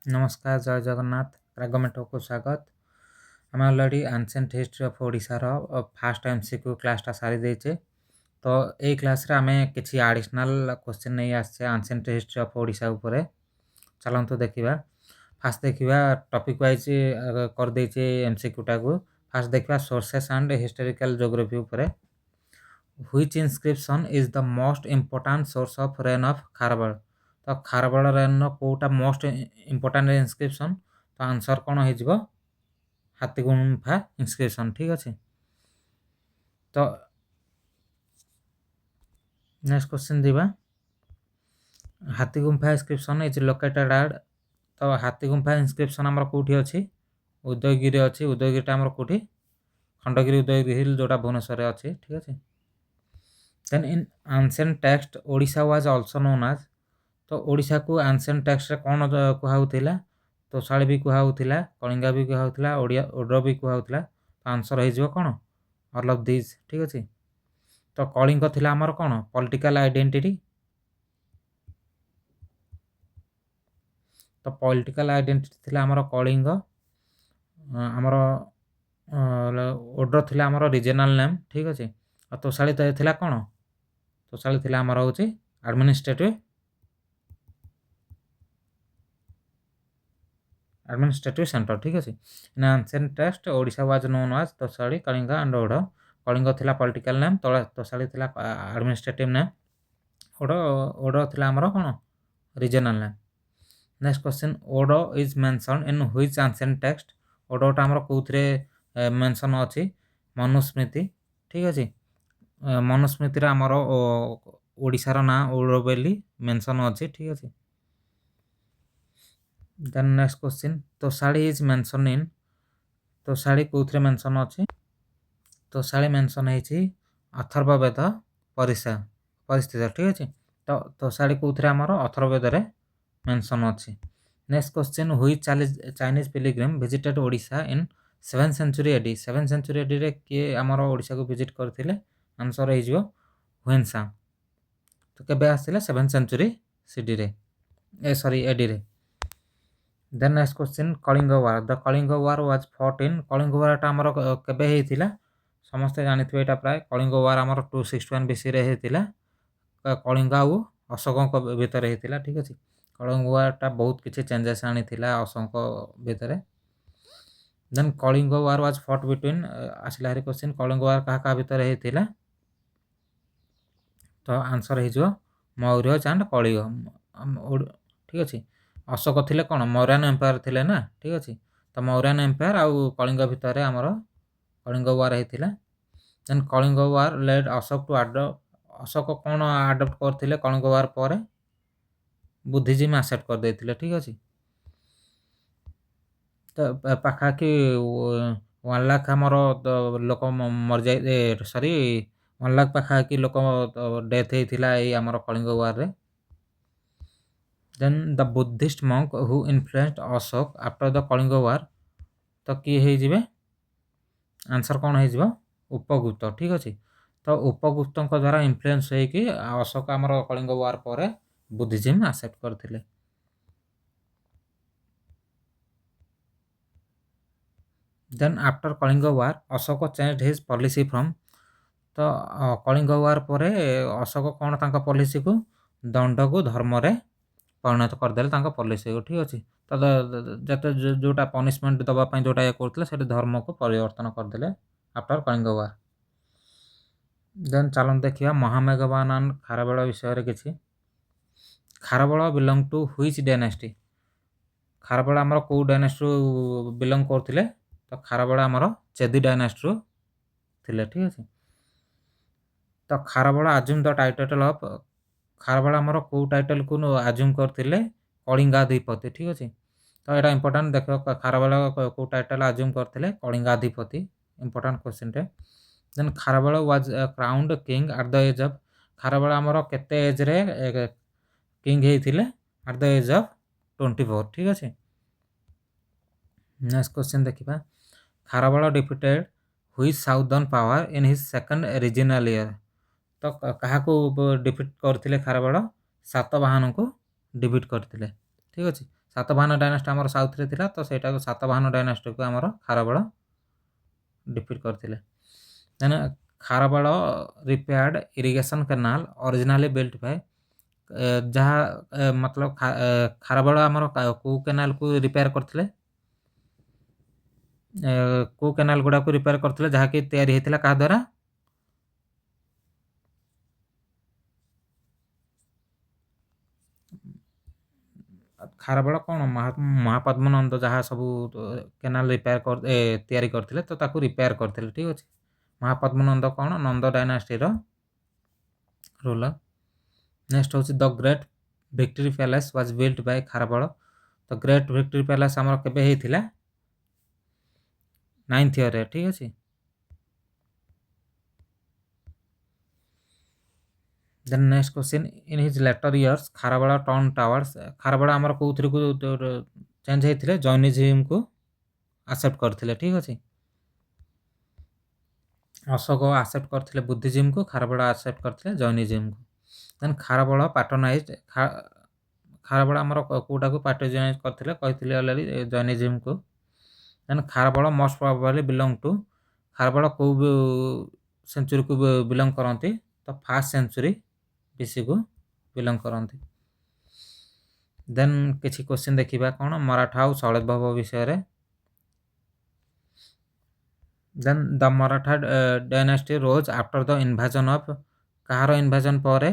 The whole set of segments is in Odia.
नमस्कार जय जगन्नाथ रागमेटको स्वागत आम अलरेडी एनसेंट हिस्ट्री ऑफ ओडिशार फास्ट एमसीक्यू क्लासटा सारी देचे तो ये क्लास रे आमे किछि एडिशनल क्वेश्चन नहीं आछे एनसेंट हिस्ट्री ऑफ ओडिशा ऊपर चलंतु देखिबा फास्ट देखिबा टॉपिक वाइज कर देचे एमसीक्यू टाको फास्ट देखिबा सोर्सेस एंड हिस्टोरिकल ज्योग्राफी ऊपर which inscription is the most important source of reign of Kharavela तो खारबल रेन कोटा मोस्ट इंपोर्टेंट इनस्क्रिप्शन तो आंसर कौन हो हाथी गुंफा इनस्क्रिप्शन ठीक अच्छे तो नेक्स्ट क्वेश्चन दीवा हाथी गुंफा इनस्क्रिप्शन इज लोकेटेड एट तो हाथी गुंफा इनस्क्रिप्शन आमर कौटी अच्छी उदयगिरी अच्छी उदयगिरी आमर कौटी खंडगिरी उदयगिरी हिल जोटा भुवनेश्वर अच्छी ठीक अच्छे then in ancient text Odisha was also known as तो ओडिशा को एंशिएंट टेक्स्ट रे कौन कहउथिला तोशाली भी कहउथिला कलिंगा भी कहउथिला ओडिया ओड्र भी कहउथिला तो आंसर हो कौन ऑल ऑफ दिस ठीक अच्छे तो कलिंग थिला हमर कौन पॉलिटिकल आइडेंटिटी तो पॉलिटिकल आइडेंटिटी थिला हमर कलिंग हमर ओड्र थिला हमर रीजनल नेम ठीक अच्छे और तोशाली थिला कौन तोशाली थिला हमर होची एडमिनिस्ट्रेटिव सेंटर ठीक अच्छे in ancient text Odisha was known as Toshali Kalinga and Od Kalinga थिला पॉलिटिकल नेम तोशाली थिला एडमिनिस्ट्रेटिव नेम ओड थिला हमर कोन regional name next question Odra is mention in which ancient text ओडटा हमर कोथरे मेंशन अछि मनुस्मृति ठीक अछि मनुस्मृति रे हमर ओडिसा रो ना ओड बेली मेंशन अछि ठीक अछि then next question Toshali is mention in Toshali कोथरे मेंशन अछि तोशाली मेंशन है अथर्ववेद परिसा परिस्थिति ठीक अच्छे तो तोशाली कोथरे हमर अथर्ववेद रे मेंशन अछि next question which Chinese pilgrim visited Odisha in 7th century AD 7th century AD रे के हमर ओडिशा को विजिट करथिले आंसर हे जिवो हुएनसांग तो केबे आसिले 7th सेंचुरी सीडी रे ए सॉरी एडी रे then next question Kalinga war the Kalinga war was fought in Kalinga war टा हमर केबे हेतिला समस्ते जानिथिबे एटा प्राय कलिंग वार हमर 261 बीसी रे हेतिला कलिंग आउ अशोक भीतर हेतिला ठीक अछि कलिंग वार टा बहुत किछि चेंजेस आनी थिला अशोक भीतर then Kalinga war was fought between आसिला हरि क्वेश्चन कलिंग वार कहा कहा भीतर हेतिला तो आंसर हे जो मौर्य एंड कलिंग ठीक अछि अशोक थिले कोन मौर्यन एम्पायर थिले ना ठीक अछि तो मौर्यन एम्पायर आउ कलिंग भीतर हमर कलिंग वार हेतिला then Kalinga war led Ashoka to Ashoka कौन आडप्ट करथिले कलिंग वार पर बुद्धिज्म एक्सेप्ट कर देथिले ठीक अछि तो पाखा कि 1 लाख हमर लोक मर जाय सॉरी 1 लाख पाखा कि लोक डेथ हेतिला ए हमर कलिंग वार रे then the Buddhist monk who influenced Ashoka after the Kalinga war तो किए हे जिवे आंसर कौन हो जिवो उपगुप्त ठीक अछि तो उपगुप्त द्वारा इन्फ्लुएंस है कि अशोक हमर कलिंग वार पर बुद्धिज्म एक्सेप्ट करथिले then after Kalinga war Ashoka changed his policy from तो कलिंग वार पर अशोक कौन तांका पॉलिसी को दंड को धर्म रे परिणत करदेले तांका पॉलिसी को ठीक अछि तो जते जोटा पनिशमेंट दबा पई जोटा ये करथले सेटा धर्म को परिवर्तन करदेले आफ्टर कलिंग वार देन चलन देखिया महामेघवान एंड खारबेल विषय रे किछि Kharavela belong to which dynasty Kharavela हमर को डायनेस्टी बिलोंग करथिले तो खारबेल हमर चेदी डायनेस्टी रो थिले ठीक अछि तो Kharavela assume the title of Kharavela हमर को टाइटल को अज्यूम करथिले कलिंगाधिपति ठीक अछि तो एटा इंपोर्टेंट देखो खारबेल को टाइटल अज्यूम करथिले कलिंगाधिपति इंपोर्टेंट क्वेश्चन टे then Kharavela was crowned king at the age of Kharavela हमर केते एज रे किंग हेथिले एट द एज ऑफ 24 ठीक अछि नेक्स्ट क्वेश्चन देखिबा Kharavela defeated which southern power in his second regional year तो कहा को डिफीट करथिले खारबेल सातवाहन को डिफीट करथिले ठीक अछि ସାତବାହନ ଡାଇନାଷ୍ଟି ଆମର ସାଉଥରେ ଥିଲା, ତ ସେଇଟାକୁ ସାତବାହନ ଡାଇନାଷ୍ଟିକୁ ଆମର ଖାରବେଳ ଡିଫିଟ୍ କରିଥିଲେ। Then Kharavela repaired irrigation canal originally built by ଯାହା ମତଲବ ଖାରବେଳ ଆମର କେଉଁ କେନାଲକୁ ରିପେୟାର କରିଥିଲେ, କେଉଁ କେନାଲ ଗୁଡ଼ାକୁ ରିପେୟାର କରିଥିଲେ ଯାହାକି ତିଆରି ହେଇଥିଲା କାହା ଦ୍ୱାରା? ଖାରବେଳ କ'ଣ ମହାପଦ୍ମନନ୍ଦ ଯାହା ସବୁ କେନାଲ ତିଆରି କରିଥିଲେ, ତ ତାକୁ ରିପେୟାର କରିଥିଲେ। ଠିକ୍ ଅଛି। ମହାପଦ୍ମନନ୍ଦ କ'ଣ? ନନ୍ଦ ଡାଇନାଷ୍ଟିର ରୁଲର। ନେକ୍ସଟ ହେଉଛି the great victory palace was built by Kharavela. ତ ଗ୍ରେଟ୍ ଭିକ୍ଟୋରୀ ପ୍ୟାଲେସ୍ ଆମର କେବେ ହେଇଥିଲା? 9th ଇୟର୍ରେ। ଠିକ୍ ଅଛି। Then next question in his later years Kharavela turn towards. Kharavela ଆମର କେଉଁଥିରକୁ ଚେଞ୍ଜ ହେଇଥିଲେ? ଜୈନିଜିମ୍କୁ ଆକ୍ସେପ୍ଟ କରିଥିଲେ। ଠିକ୍ ଅଛି। ଅଶୋକ ଆକ୍ସେପ୍ଟ କରିଥିଲେ ବୁଦ୍ଧିଜିମ୍କୁ, ଖାରବେଳ ଆକ୍ସେପ୍ଟ କରିଥିଲେ ଜୈନିଜିମ୍କୁ। ଦେନ୍ ଖାରବେଳ ପାଟର୍ନାଇଜ୍ଡ, ଖାରବେଳ ଆମର କେଉଁଟାକୁ ପାଟର୍ନାଇଜ୍ କରିଥିଲେ? କହିଥିଲେ ଅଲରେଡ଼ି ଜୈନିଜିମ୍କୁ। ଦେନ୍ Kharabela most probably ବିଲଙ୍ଗ two, Kharabela କେଉଁ ସେଞ୍ଚୁରୀକୁ ବିଲଙ୍ଗ କରନ୍ତି? ତ ଫାର୍ଷ୍ଟ ସେଞ୍ଚୁରୀ BC-କୁ ବିଲଙ୍ଗ କରନ୍ତି। ଦେନ୍ କିଛି କ୍ୱେଶ୍ଚିନ୍ ଦେଖିବା କ'ଣ ମରାଠା ଆଉ ଶୈଳଭାବ ବିଷୟରେ। Then the Maratha dynasty rose after the invasion of, କାହାର ଇନଭାଜନ୍ ପରେ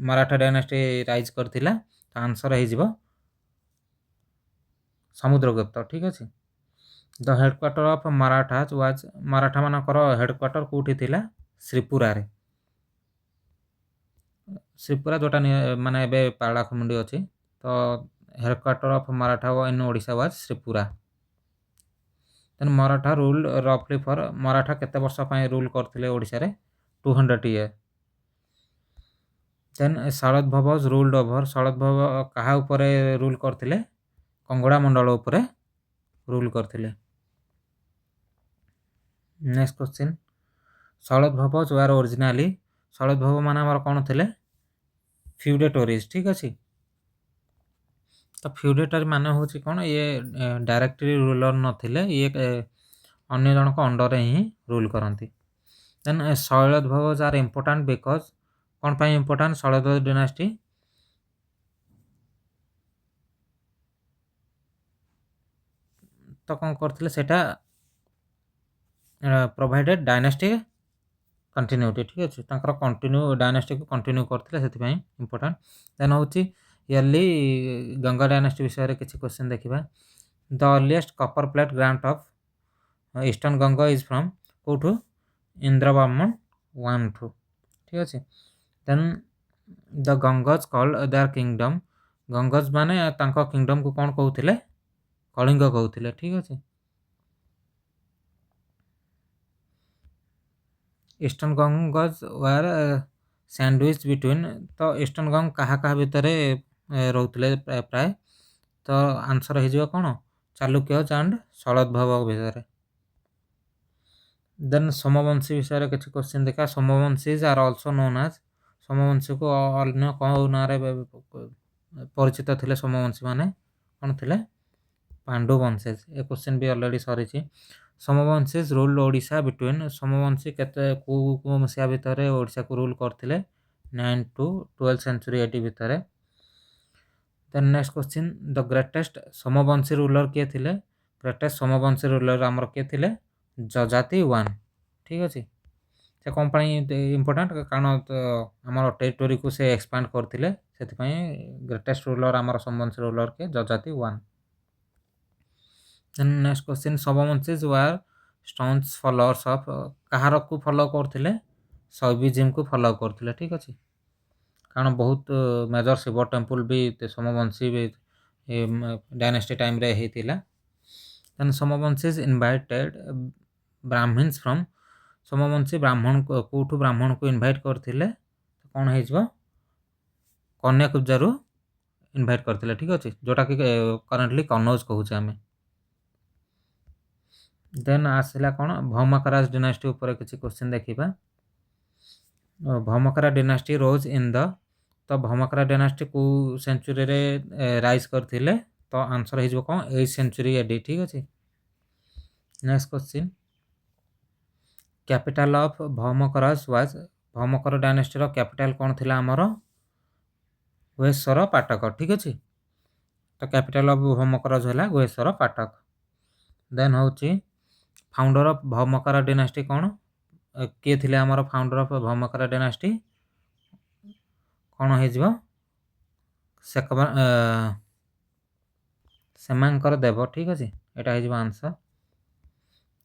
ମରାଠା ଡାଇନାଷ୍ଟି ରାଇଜ୍ କରିଥିଲା? ତ ଆନ୍ସର ହେଇଯିବ ସମୁଦ୍ରଗୁପ୍ତ। ଠିକ୍ ଅଛି। ଦ ହେଡ଼କ୍ୱାର୍ଟର ଅଫ୍ ମାରାଠାଜ୍ ୱାଜ୍, ମାରାଠାମାନଙ୍କର ହେଡ଼କ୍ୱାର୍ଟର କେଉଁଠି ଥିଲା? ଶ୍ରୀପୁରାରେ। ଶ୍ରୀପୁରା ଯେଉଁଟା ମାନେ ଏବେ ପାରଳାଖେମୁଣ୍ଡି ଅଛି। ତ headquarter of Maratha in Odisha was Shripura. Then Maratha rule ରଫଲି ଫର୍, ମରାଠା କେତେ ବର୍ଷ ପାଇଁ ରୁଲ୍ କରିଥିଲେ ଓଡ଼ିଶାରେ? 200 year. Then Sharadbhava ruled over, Sharadbhava କାହା ଉପରେ ରୁଲ୍ କରିଥିଲେ? କଙ୍ଗଡ଼ା ମଣ୍ଡଳ ଉପରେ ରୁଲ୍ କରିଥିଲେ। Next question Sharadbhava were originally, Sharadbhava ମାନେ ଆମର କ'ଣ ଥିଲେ? ଫ୍ୟୁଡେଟୋରିଜ୍। ଠିକ୍ ଅଛି। ତ ଫ୍ୟୁଡେଟୋରି ମାନେ ହେଉଛି କ'ଣ? ଇଏ ଡାଇରେକ୍ଟଲି ରୁଲର ନଥିଲେ, ଇଏ ଅନ୍ୟ ଜଣଙ୍କ ଅଣ୍ଡରରେ ହିଁ ରୁଲ୍ କରନ୍ତି। ଦେନ୍ ଶୈଳଦ୍ଭବ ଆର୍ ଇମ୍ପୋର୍ଟାଣ୍ଟ ବିକଜ୍, କ'ଣ ପାଇଁ ଇମ୍ପୋର୍ଟାଣ୍ଟ ଶୈଳଦ୍ଭବ ଡିନାଷ୍ଟି? ତ କ'ଣ କରିଥିଲେ ସେଇଟା? Provided dynasty continuity. ଠିକ୍ ଅଛି। ତାଙ୍କର ଡାଇନାଷ୍ଟିକୁ କଣ୍ଟିନ୍ୟୁ କରିଥିଲେ, ସେଥିପାଇଁ ଇମ୍ପୋର୍ଟାଣ୍ଟ। ଦେନ୍ ହେଉଛି ଇୟର୍ଲି ଗଙ୍ଗା ଡାଇନାଷ୍ଟି ବିଷୟରେ କିଛି କ୍ୱେଶ୍ଚିନ୍ ଦେଖିବା। The earliest copper plate grant of eastern Ganga is from, କେଉଁଠୁ? ଇନ୍ଦ୍ରବାମନ 1 ଠୁ। ଠିକ୍ ଅଛି। Then the Gangas called their kingdom, Gangas ମାନେ ତାଙ୍କ କିଙ୍ଗଡମ୍କୁ କ'ଣ କହୁଥିଲେ? କଳିଙ୍ଗ କହୁଥିଲେ। ଠିକ୍ ଅଛି। Eastern Gangas were sandwich between, ତ ଇଷ୍ଟର୍ଣ୍ଣ ଗଙ୍ଗ କାହା କାହା ଭିତରେ ରହୁଥିଲେ ପ୍ରାୟ? ତ ଆନ୍ସର ହେଇଯିବ କ'ଣ? ଚାଲୁକ୍ୟଜ ଆଣ୍ଡ ଶୈଳଦ୍ଭବ ଭିତରେ। ଦେନ୍ ସୋମବଂଶୀ ବିଷୟରେ କିଛି କ୍ୱେଶ୍ଚିନ୍ ଦେଖିବା। ସୋମବଂଶୀଜ ଆର୍ ଅଲସୋ ନୋନ୍ ଆଜ୍, ସୋମବଂଶୀକୁ ଅନ୍ୟ କେଉଁ ନାଁରେ ପରିଚିତ ଥିଲେ? ସୋମବଂଶୀ ମାନେ କ'ଣ ଥିଲେ? ପାଣ୍ଡୁ ବଂଶେଜ। ଏ କ୍ୱେଶ୍ଚିନ୍ ବି ଅଲରେଡ଼ି ସରିଛି। ସୋମବଂଶୀଜ ରୁଲ୍ଡ ଓଡ଼ିଶା ବିଟୱିନ୍, ସୋମବଂଶୀ କେଉଁ ମସିହା ଭିତରେ ଓଡ଼ିଶାକୁ ରୁଲ୍ କରିଥିଲେ? 9th to 12th century AD ଭିତରେ। Then next question the greatest Somavamshi ruler କିଏ ଥିଲେ? ଗ୍ରେଟେଷ୍ଟ ସୋମବଂଶୀ ରୁଲର ଆମର କିଏ ଥିଲେ? ଯଯାତି 1। ଠିକ୍ ଅଛି। ସେ କ'ଣ ପାଇଁ ଇମ୍ପୋର୍ଟାଣ୍ଟ? କାରଣ ଆମର ଟେରିଟୋରିକୁ ସେ ଏକ୍ସପାଣ୍ଡ କରିଥିଲେ, ସେଥିପାଇଁ ଗ୍ରେଟେଷ୍ଟ ରୁଲର ଆମର ସୋମବଂଶୀ ରୁଲର କିଏ? Yayati 1। Then next question Somavamshis were staunch followers of, କାହାରକୁ ଫଲୋ କରୁଥିଲେ? ଶୈବିଜିମ୍କୁ ଫଲୋ କରୁଥିଲେ। ଠିକ୍ ଅଛି। କାରଣ ବହୁତ ମେଜର ଶିବ ଟେମ୍ପୁଲ ବି ସୋମବଂଶୀ ଡାଇନାଷ୍ଟି ଟାଇମ୍ରେ ହେଇଥିଲା। ଦେନ୍ ସୋମବଂଶୀଜ ଇନଭାଇଟେଡ୍ ବ୍ରାହ୍ମିନ୍ସ ଫ୍ରମ୍, ସୋମବଂଶୀ କେଉଁଠୁ ବ୍ରାହ୍ମଣକୁ ଇନଭାଇଟ୍ କରିଥିଲେ? କ'ଣ ହେଇଯିବ? କନ୍ୟାକୁବ୍ଜାରୁ ଇନଭାଇଟ୍ କରିଥିଲେ। ଠିକ୍ ଅଛି। ଯେଉଁଟାକି କରେଣ୍ଟଲି କନୌଜ କହୁଛେ ଆମେ। ଦେନ୍ ଆସିଲା କ'ଣ? ଭୌମକରାଜ ଡିନାଷ୍ଟି ଉପରେ କିଛି କ୍ୱେଶ୍ଚିନ୍ ଦେଖିବା। ଭୌମକରା ଡିନାଷ୍ଟି ରୋଜ୍ ଇନ୍ ଦ, ତ तो भौमकरा डायनास्टी को सेंचुरी रे राइज करथिले तो आंसर हे जबो कोन 8th सेंचुरी एडी ठीक अछि। Next question capital of Bhaumakaras was Bhaumakara dynasty रो कैपिटल कोन थिला हमरो गुहेश्वर पाटक ठीक अछि। तो कैपिटल ऑफ भौमकरस होला गुहेश्वर पाटक। देन होची फाउंडर ऑफ भौमकरा डायनास्टी कोन किए थिले हमरो फाउंडर ऑफ भौमकरा डायनास्टी कोन हे जबो सेकबा सेमांकर देव ठीक अछि। एटा हे जबो answer.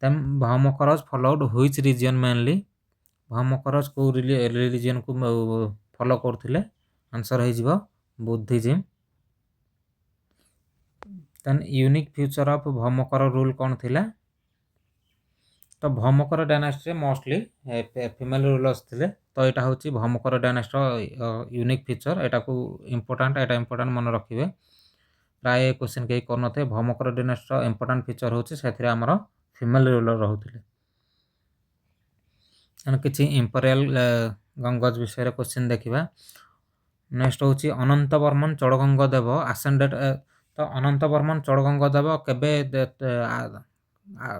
Then Bhaumakaras followed which religion mainly Bhaumakaras को रिलीजन को फॉलो करथिले आंसर हे जबो Buddhism. Then unique feature of Bhaumakara rule कोन थिला तो Bhaumakara dynasty mostly female rulers थिले तो एटा होची भौमकर डायनास्टी यूनिक फीचर एटा को इंपोर्टेंट मन रखिबे प्राय क्वेश्चन के करनथे भौमकर डायनास्टी इंपोर्टेंट फीचर होची सेथिरे हमरो फीमेल रूलर रहुथिले। एन किछि इंपीरियल गंगज विषय रे क्वेश्चन देखिबा। नेक्स्ट होची अनंत वर्मन चोड़गंग देव असेंडेड तो अनंत वर्मन चोड़गंग देव केबे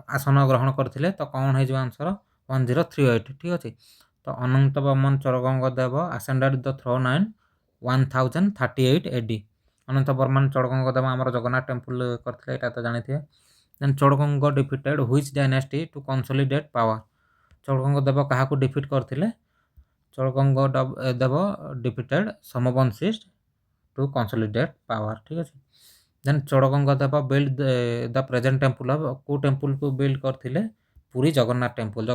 आसन ग्रहण करथिले तो कौन हे जो आंसर 1038 ठीक अछि। तो Ananta Varman Chodaganga Deva ascended the throne in 1038 AD. Ananta Varman Chodaganga Deva हमर जगन्नाथ टेंपल करथिले एटा तो जानिथिए। Then Chodaganga defeated which dynasty to consolidate power Chodaganga Deva काहा को डिफीट करथिले Chodaganga Deva defeated Somavamshis to consolidate power ठीक अछि। Then Chodaganga Deva build the present temple of को टेंपल को बिल्ड करथिले पुरी जगन्नाथ टेंपल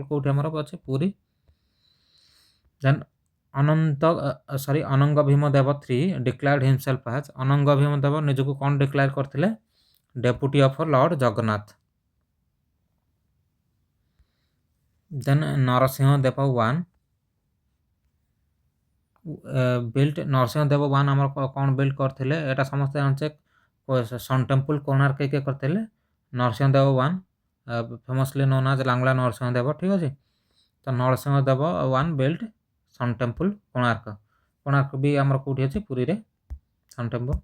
कोठी हमर अछि Puri. Then Anang Bhim Dev 3 declared himself as Anang Bhim Dev निजको कोन डिक्लेयर करथिले deputy of lord Jagannath. Then Narasimha Dev 1 built Narasimha देव 1 हमर कोन बिल्ड करथिले एटा समस्त जानचे सन टेंपल कोणार्क के करथिले नरसिंह देव 1 famously known as Langula Narasimha Deva ठीक अछि। तो नरसिंह देव 1 बिल्ड सन टेंपल कोणार्क भी हमर कोठी अछि पुरी रे sun temple.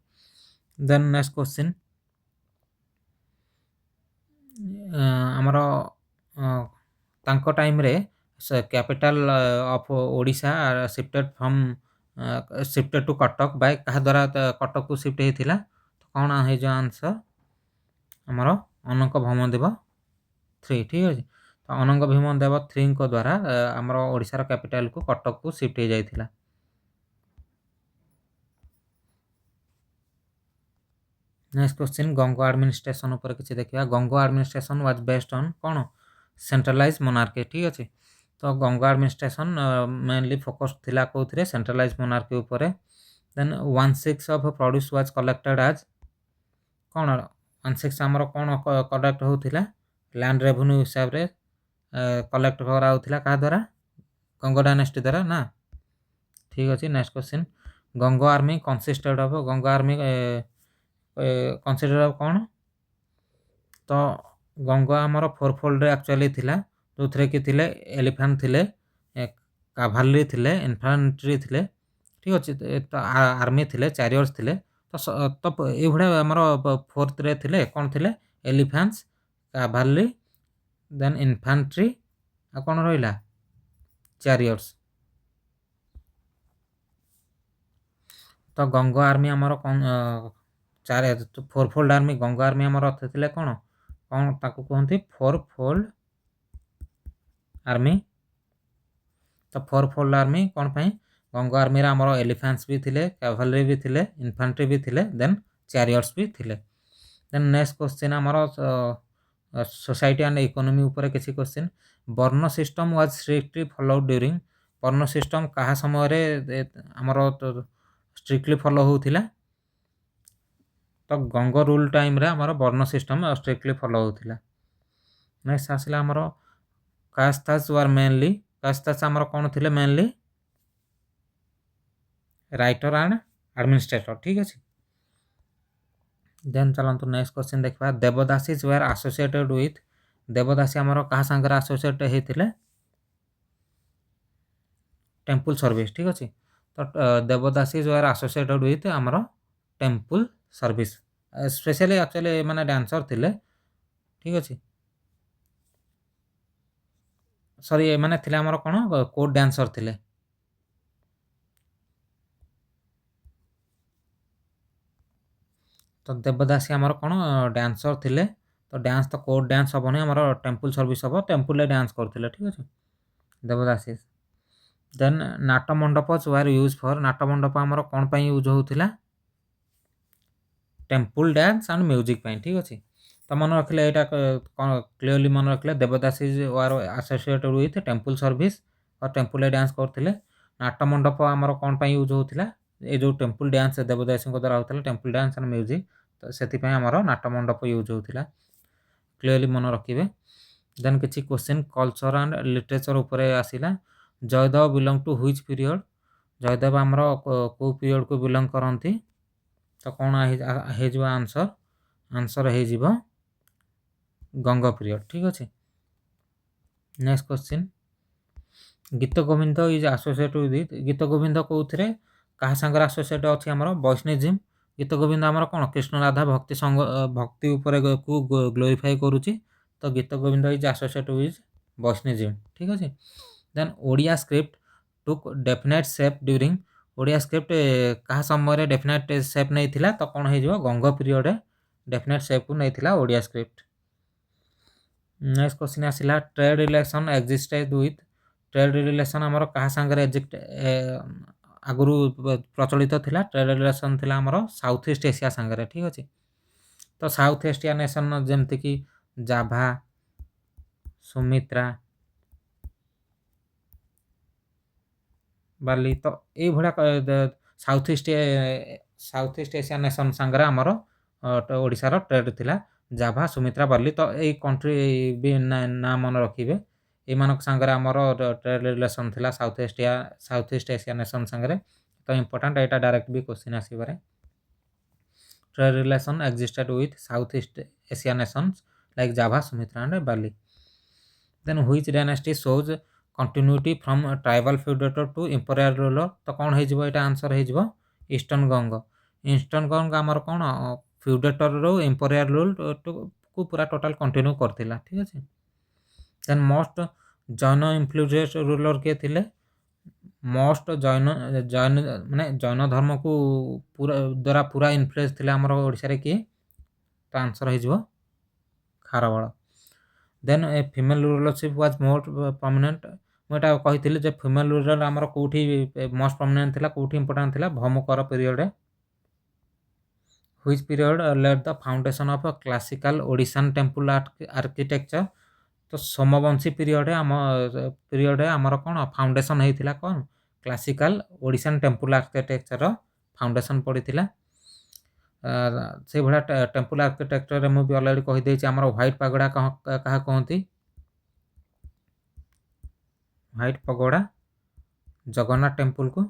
Then next question हमर तांको टाइम रे capital of Odisha shifted to Cuttack by कहा द्वारा कटक को शिफ्ट हेतिला तो कौन है जो आंसर हमर अनंग भीमदेव 3 ठीक अछि। तो अनंग भीमदेव 3 को द्वारा हमर ओडिशा रो कैपिटल को कटक को शिफ्ट हे जायतिला। नेक्स्ट क्वेश्चन गंगो एडमिनिस्ट्रेशन ऊपर किछि देखिया। Ganga administration was based on कोन सेंट्रलाइज मोनार्की ठीक अछि। तो गंगो एडमिनिस्ट्रेशन मेनली फोकस थिला कोथरे सेंट्रलाइज मोनार्की ऊपर। Then 1/6 of produce was collected as कोन 1/6 हमर कोन कलेक्ट होथिला लैंड रेवेन्यू हिसाब रे कलेक्ट करा होथिला का द्वारा गंगो डायनेस्टी द्वारा ना ठीक अछि। Next question Ganga army consisted of Ganga army consider of कोन तो गंगो हमर फोरफोल्ड रे एक्चुअली थिला जोथरे कि थिले एलिफेंट थिले काभालरी थिले इन्फैंट्री थिले ठीक अछि। तो आर्मी थिले चैरियट्स थिले तो ए भडा हमर फोर्थ रे थिले कोन थिले एलिफेंट्स काभालरी देन इन्फैंट्री आ कोन रहिला चैरियट्स। तो गंगो आर्मी हमर कोन चार फोरफोल्ड आर्मी गंगो आर्मी हमर थिले कोन कोन ताको कहंती फोरफोल्ड आर्मी। तो फोरफोल्ड आर्मी कोन पई गंगो आर्मी रा हमर एलिफेंट्स भी थिले कैवलरी भी थिले इन्फैंट्री भी थिले देन चैरियट्स भी थिले। देन नेक्स्ट क्वेश्चन हमर सोसाइटी एंड इकोनॉमी ऊपर किछि क्वेश्चन वर्ण system was strictly followed during वर्ण सिस्टम कहा समय रे हमर स्ट्रिक्टली फॉलो होथिला तो गंगो रूल टाइम रे हमर वर्ण सिस्टम स्ट्रिक्टली फॉलो होथिला। नेक्स्ट आसिला हमर कास्तास वर मेनली कास्तास हमर कोन थिले मेनली राइटर एंड एडमिनिस्ट्रेटर ठीक अछि। देन चलंतु नेक्स्ट क्वेश्चन देखबा देवदासीज वर एसोसिएटेड विथ देवदासी हमर कहा संग एसोसिएट हेतिले टेंपल सर्विस ठीक अछि। तो ଦେବଦାସୀଜ୍ ୱେର୍ ଆସୋସିଏଟେଡ୍ ୱିଥ୍ ଆମର ଟେମ୍ପଲ୍ ସର୍ଭିସ୍। ସ୍ପେଶିଆଲି ଆକ୍ଚୁଆଲି ଏମାନେ ଡ୍ୟାନ୍ସର ଥିଲେ, ଠିକ୍ ଅଛି। ସରି ଏମାନେ ଥିଲେ ଆମର କ'ଣ କୋର୍ଟ ଡ୍ୟାନ୍ସର ଥିଲେ। ତ ଦେବଦାସୀ ଆମର କ'ଣ ଡ୍ୟାନ୍ସର ଥିଲେ। ତ ଡ୍ୟାନ୍ସ ତ କୋର୍ଟ ଡ୍ୟାନ୍ସ ହେବନି, ଆମର ଟେମ୍ପଲ୍ ସର୍ଭିସ୍ ହେବ, ଟେମ୍ପୁଲରେ ଡ୍ୟାନ୍ସ କରୁଥିଲେ, ଠିକ୍ ଅଛି। ଦେବଦାସୀ ଦେନ୍ ନାଟ ମଣ୍ଡପସ୍ ୱେର୍ ୟୁଜ୍ ଫର୍, ନାଟ ମଣ୍ଡପ ଆମର କ'ଣ ପାଇଁ ୟୁଜ୍ ହେଉଥିଲା? ଟେମ୍ପୁଲ୍ ଡ୍ୟାନ୍ସ ଆଣ୍ଡ ମ୍ୟୁଜିକ୍ ପାଇଁ, ଠିକ୍ ଅଛି। ତ ମନେ ରଖିଲେ ଏଇଟା କ'ଣ କ୍ଲିୟରଲି ମନେ ରଖିଲେ, devadasis were associated with temple service ବା ଟେମ୍ପୁଲରେ ଡ୍ୟାନ୍ସ କରୁଥିଲେ। ନାଟ ମଣ୍ଡପ ଆମର କ'ଣ ପାଇଁ ୟୁଜ୍ ହେଉଥିଲା? ଏ ଯେଉଁ ଟେମ୍ପୁଲ୍ ଡ୍ୟାନ୍ସ ଦେବଦାସୀଙ୍କ ଦ୍ୱାରା ହେଉଥିଲା, ଟେମ୍ପୁଲ୍ ଡ୍ୟାନ୍ସ ଆଣ୍ଡ ମ୍ୟୁଜିକ୍, ତ ସେଥିପାଇଁ ଆମର ନାଟ ମଣ୍ଡପ ୟୁଜ୍ ହେଉଥିଲା। କ୍ଲିୟରଲି ମନେ ରଖିବେ। ଦେନ୍ କିଛି କ୍ୱେଶ୍ଚିନ୍ କଲଚର୍ ଆଣ୍ଡ ଲିଟରେଚର୍ ଉପରେ ଆସିଲା। Jayadev belong to which period? Jayadev ଆମର କେଉଁ ପିରିୟଡ଼କୁ ବିଲଙ୍ଗ କରନ୍ତି? ତ କ'ଣ ହେଇଯିବ ଆନ୍ସର୍? ଆନ୍ସର୍ ହେଇଯିବ ଗଙ୍ଗ ପିରିୟଡ଼, ଠିକ୍ ଅଛି। ନେକ୍ସଟ କ୍ୱେଶ୍ଚିନ୍, ଗୀତ ଗୋବିନ୍ଦ ଇଜ୍ ଆସୋସିଏଟେଡ୍ ୱିଥ୍, ଗୀତ ଗୋବିନ୍ଦ କେଉଁଥିରେ କାହା ସାଙ୍ଗରେ ଆସୋସିଏଟ୍ ଅଛି? ଆମର ବୈଷ୍ଣୀଜିମ୍। ଗୀତ ଗୋବିନ୍ଦ ଆମର କ'ଣ କୃଷ୍ଣ ରାଧା ଭକ୍ତି ସଙ୍ଗ ଭକ୍ତି ଉପରେ କୁ ଗ୍ଲୋରିଫାଏ କରୁଛି। ତ Gita Govinda is associated with Vaishnavism, ଠିକ୍ ଅଛି। Then Odia script took definite shape during, Odia script କାହା ସମୟରେ ଡେଫିନାଇଟ୍ ସେପ୍ ନେଇଥିଲା? ତ କ'ଣ ହେଇଯିବ? ଗଙ୍ଗ ପିରିୟଡ଼ରେ ଡେଫିନାଇଟ୍ ସେପ୍କୁ ନେଇଥିଲା ଓଡ଼ିଆ ସ୍କ୍ରିପ୍ଟ। ନେକ୍ସଟ କ୍ୱେଶ୍ଚିନ୍ ଆସିଲା, trade relation existed with, trade relation ଆମର କାହା ସାଙ୍ଗରେ ଆଗରୁ ପ୍ରଚଳିତ ଥିଲା? ଟ୍ରେଡ୍ ରିଲେସନ୍ ଥିଲା ଆମର ସାଉଥ୍ ଇଷ୍ଟ ଏସିଆ ସାଙ୍ଗରେ, ଠିକ୍ ଅଛି। ତ ସାଉଥ୍ ଏସିଆ ନେସନ୍ ଯେମିତିକି ଜାଭା, ସୁମିତ୍ରା, ବାଲି, ତ ଏଇଭଳିଆ ସାଉଥ୍ ଇଷ୍ଟ ଏସିଆ ନେସନ୍ ସାଙ୍ଗରେ ଆମର ଓଡ଼ିଶାର ଟ୍ରେଡ୍ ଥିଲା। ଜାଭା, ସୁମିତ୍ରା, ବାଲି, ତ ଏଇ କଣ୍ଟ୍ରି ବି ନାଁ ମନେ ରଖିବେ। ଏମାନଙ୍କ ସାଙ୍ଗରେ ଆମର ଟ୍ରେଡ୍ ରିଲେସନ୍ ଥିଲା ସାଉଥ୍ ଇଷ୍ଟ ଏସିଆ ନେସନ୍ ସାଙ୍ଗରେ। ତ ଇମ୍ପୋର୍ଟାଣ୍ଟ, ଏଇଟା ଡାଇରେକ୍ଟ ବି କ୍ୱେଶ୍ଚିନ୍ ଆସିପାରେ। Trade relation existed with south east Asia nations like Java, Sumatra and Bali. Then which dynasty shows continuity from tribal feudatory to imperial ruler? ତ କ'ଣ ହେଇଯିବ? ଏଇଟା ଆନ୍ସର୍ ହେଇଯିବ ଇଷ୍ଟର୍ଣ୍ଣ ଗଙ୍ଗ। ଇଷ୍ଟର୍ଣ୍ଣ ଗଙ୍ଗ ଆମର କ'ଣ ଫ୍ୟୁଡେଟର୍ରୁ ଇମ୍ପେରିଆଲ୍ ରୁଲ୍କୁ ପୁରା ଟୋଟାଲ୍ କଣ୍ଟିନ୍ୟୁ କରିଥିଲା, ଠିକ୍ ଅଛି। ଦେନ୍ ମୋଷ୍ଟ ଜୈନ ଇନଫ୍ଲୁଏନ୍ସ ରୁଲର୍ କିଏ ଥିଲେ? ମୋଷ୍ଟ ଜୈନ ମାନେ ଜୈନ ଧର୍ମକୁ ଦ୍ୱାରା ପୁରା ଇନଫ୍ଲୁଏନ୍ସ ଥିଲେ ଆମର ଓଡ଼ିଶାରେ କିଏ? ତ ଆନ୍ସର୍ ହେଇଯିବ Kharavela. Then a female rulership was more prominent, ମୁଁ ଏଇଟା କହିଥିଲି ଯେ ଫିମେଲ୍ ରୁଲର ଆମର କେଉଁଠି ମୋଷ୍ଟ ପ୍ରମିନେଣ୍ଟ ଥିଲା, କେଉଁଠି ଇମ୍ପୋର୍ଟାଣ୍ଟ ଥିଲା? ଭୌମକର ପିରିୟଡ଼ରେ। Which period led the foundation of classical Odishan temple architecture? ତ ସୋମବଂଶୀ ପିରିୟଡ଼ରେ ଆମର କ'ଣ ଫାଉଣ୍ଡେସନ୍ ହେଇଥିଲା? କ'ଣ classical Odishan temple architecture foundation ପଡ଼ିଥିଲା। ସେଇଭଳିଆ ଟେମ୍ପୁଲ୍ ଆର୍କିଟେକ୍ଚରରେ ମୁଁ ବି ଅଲରେଡ଼ି କହିଦେଇଛି, ଆମର ହ୍ୱାଇଟ୍ ପାଗୋଡ଼ା କାହା କହନ୍ତି? ହ୍ୱାଇଟ୍ ପାଗୋଡ଼ା ଜଗନ୍ନାଥ ଟେମ୍ପୁଲ୍କୁ।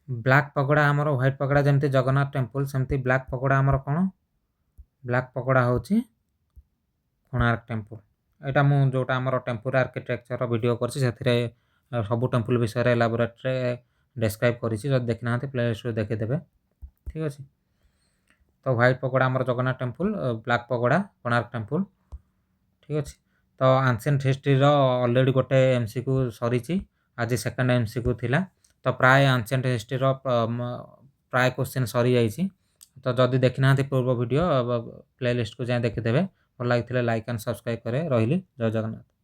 ବ୍ଲାକ୍ ପାଗୋଡ଼ା ଆମର ହ୍ୱାଇଟ୍ ପାଗୋଡ଼ା ଯେମିତି ଜଗନ୍ନାଥ ଟେମ୍ପୁଲ୍, ସେମିତି ବ୍ଲାକ୍ ପାଗୋଡ଼ା ଆମର କ'ଣ? ବ୍ଲାକ୍ ପାଗୋଡ଼ା ହେଉଛି କୋଣାର୍କ ଟେମ୍ପୁଲ୍। ଏଇଟା ମୁଁ ଯେଉଁଟା ଆମର ଟେମ୍ପୁଲ୍ ଆର୍କିଟେକ୍ଚର ଭିଡ଼ିଓ କରିଛି, ସେଥିରେ ସବୁ ଟେମ୍ପୁଲ୍ ବିଷୟରେ ଏଲାବୋରେଟ୍ରେ ଡେସ୍କ୍ରାଇବ୍ କରିଛି। ଯଦି ଦେଖିନାହାନ୍ତି ପ୍ଲେଲିଷ୍ଟରୁ ଦେଖିଦେବେ, ଠିକ୍ ଅଛି। ତ ହ୍ୱାଇଟ୍ ପାଗୋଡ଼ା ଆମର Jagannath temple, black pagoda Konark temple, ଠିକ୍ ଅଛି। ତ ଆନ୍ସିଏଣ୍ଟ ହିଷ୍ଟ୍ରିର ଅଲରେଡ଼ି ଗୋଟେ MCQ ସରିଛି, ଆଜି ସେକେଣ୍ଡ MCQ ଥିଲା। ତ ପ୍ରାୟ ଆନ୍ସିଏଣ୍ଟ ହିଷ୍ଟ୍ରିର ପ୍ରାୟ କ୍ୱେଶ୍ଚିନ୍ ସରିଯାଇଛି। ତ ଯଦି ଦେଖିନାହାନ୍ତି ପୂର୍ବ ଭିଡ଼ିଓ ପ୍ଲେଲିଷ୍ଟକୁ ଯାଇ ଦେଖିଦେବେ। ଭଲ ଲାଗିଥିଲେ ଲାଇକ୍ ଆଣ୍ଡ ସବସ୍କ୍ରାଇବ୍ କରିବେ। ରହିଲି, ଜୟ ଜଗନ୍ନାଥ।